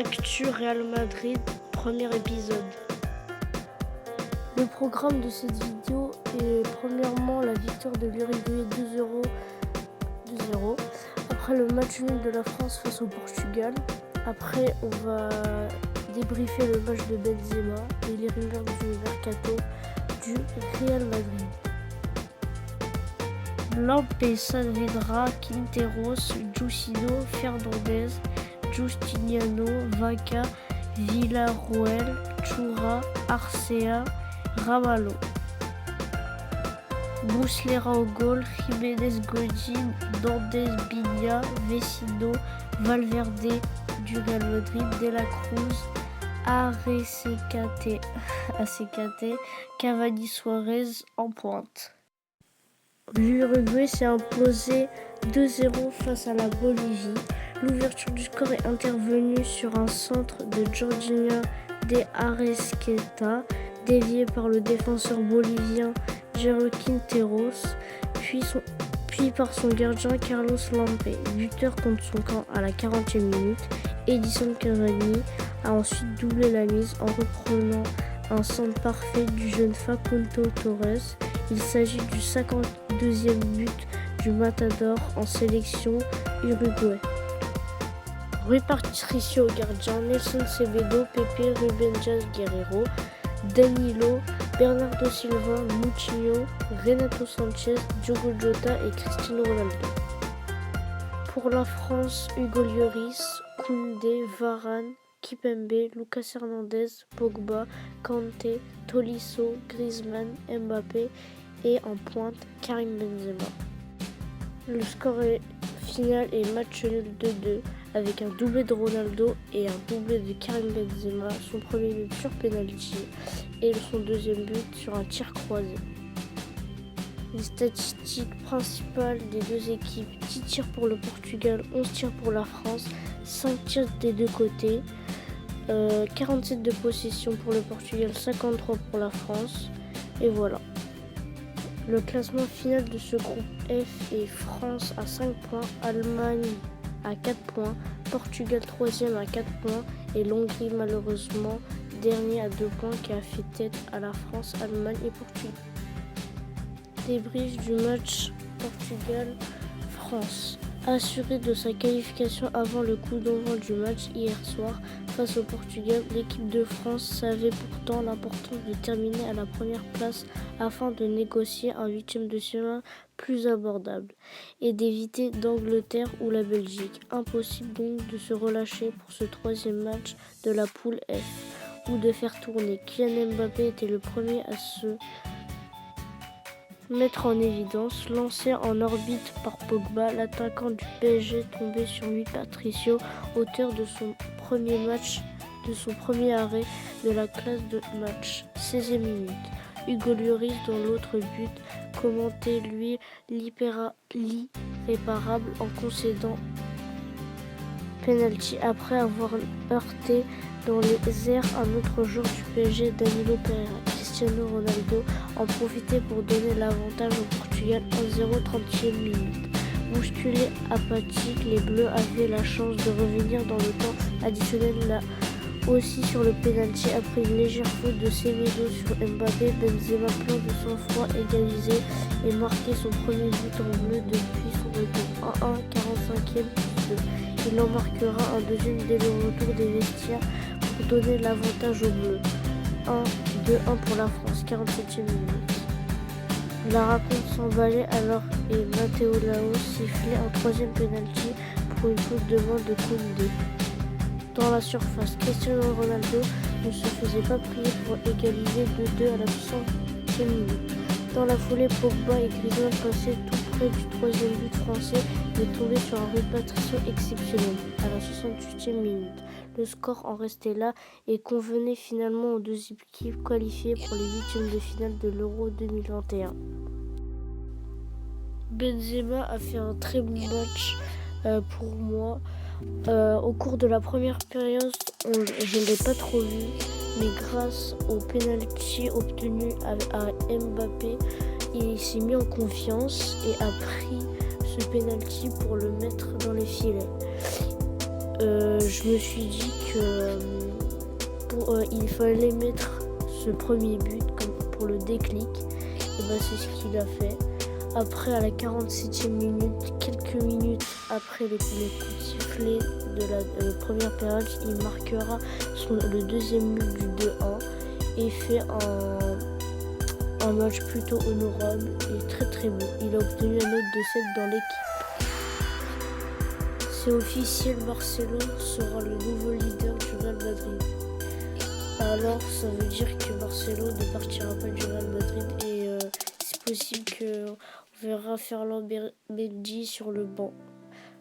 Actu Real Madrid, premier épisode. Le programme de cette vidéo est premièrement la victoire de l'Uruguay 2-0. Après le match nul de la France face au Portugal. Après on va débriefer le match de Benzema et les rumeurs du mercato du Real Madrid. Lampé, Saavedra, Quinteros, Jussido, Fernandez, Justiniano, Vaca, Villarroel, Chura, Arcea, Ramalho. Muslera au goal, Jiménez, Godin, Dandes, Bigna, Vecino, Valverde du Real Madrid, De la Cruz, Arececate, Cavani, Suarez en pointe. L'Uruguay s'est imposé 2-0 face à la Bolivie. L'ouverture du score est intervenue sur un centre de Jorginho de Arrascaeta, dévié par le défenseur bolivien Jairo Quinteros, puis par son gardien Carlos Lampé, buteur contre son camp à la 40e minute. Edison Cavani a ensuite doublé la mise en reprenant un centre parfait du jeune Facundo Torres. Il s'agit du 52e but du Matador en sélection Uruguay. Rui Patricio au gardien, Nelson Semedo, Pepe, Rubén Dias Guerreiro, Danilo, Bernardo Silva, Moutinho, Renato Sanchez, Diogo Jota et Cristiano Ronaldo. Pour la France, Hugo Lloris, Koundé, Varane, Kimpembe, Lucas Hernandez, Pogba, Kanté, Tolisso, Griezmann, Mbappé et en pointe Karim Benzema. Le score final est match nul 2-2 avec un doublé de Ronaldo et un doublé de Karim Benzema, son premier but sur penalty et son deuxième but sur un tir croisé. Les statistiques principales des deux équipes: 10 tirs pour le Portugal, 11 tirs pour la France, 5 tirs des deux côtés, 47 de possession pour le Portugal, 53 pour la France, et voilà. Le classement final de ce groupe F est France à 5 points, Allemagne à 4 points, Portugal 3e à 4 points et l'Hongrie malheureusement dernier à 2 points qui a fait tête à la France, Allemagne et Portugal. Débrief du match Portugal-France. Assurée de sa qualification avant le coup d'envoi du match hier soir face au Portugal, l'équipe de France savait pourtant l'importance de terminer à la première place afin de négocier un 8e de finale plus abordable et d'éviter d'Angleterre ou la Belgique. Impossible donc de se relâcher pour ce 3e match de la poule F ou de faire tourner. Kylian Mbappé était le premier à se mettre en évidence. Lancé en orbite par Pogba, l'attaquant du PSG tombé sur Rui Patricio, auteur de son premier arrêt de la classe de match, 16e minute. Hugo Lloris dans l'autre but, commentait lui l'irréparable en concédant penalty après avoir heurté dans les airs un autre joueur du PSG, Danilo Pereira. Cristiano Ronaldo en profitait pour donner l'avantage au Portugal 1-0 30e minute. Bousculés, apathiques, les Bleus avaient la chance de revenir dans le temps additionnel là aussi sur le penalty après une légère faute de Semedo sur Mbappé. Benzema plein de sang-froid égalisé et marqué son premier but en bleu depuis son retour. 1-1, 45e plus 2. Il en marquera un deuxième dès le retour des vestiaires pour donner l'avantage aux Bleus. 2-1 pour la France, 47e minute. La raconte s'emballait alors et Matteo Laos sifflait un 3e penalty pour une faute de main de Koundé. Dans la surface, Cristiano Ronaldo ne se faisait pas prier pour égaliser 2-2 à la 60e minute. Dans la foulée, Pogba et Griezmann passaient tout près du 3e but français mais tombaient sur un Rui Patricio exceptionnel à la 68e minute. Le score en restait là et convenait finalement aux deux équipes qualifiées pour les 8e de finale de l'Euro 2021. Benzema a fait un très bon match pour moi. Au cours de la première période, je ne l'ai pas trop vu, mais grâce au penalty obtenu à Mbappé, il s'est mis en confiance et a pris ce penalty pour le mettre dans les filets. je me suis dit que il fallait mettre ce premier but comme pour le déclic. Et ben c'est ce qu'il a fait. Après, à la 47e minute, quelques minutes après le coup de sifflet de la première période, il marquera le deuxième but du 2-1 et fait un match plutôt honorable et très très beau. Il a obtenu la note de 7 dans l'équipe. C'est officiel, Marcelo sera le nouveau leader du Real Madrid. Alors ça veut dire que Marcelo ne partira pas du Real Madrid et c'est possible qu'on verra Ferland Mendy sur le banc.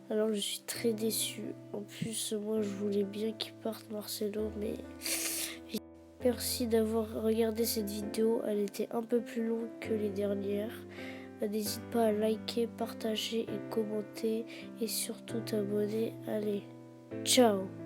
Alors je suis très déçu. En plus moi je voulais bien qu'il parte Marcelo, mais merci d'avoir regardé cette vidéo. Elle était un peu plus longue que les dernières. N'hésite pas à liker, partager et commenter et surtout t'abonner. Allez, ciao!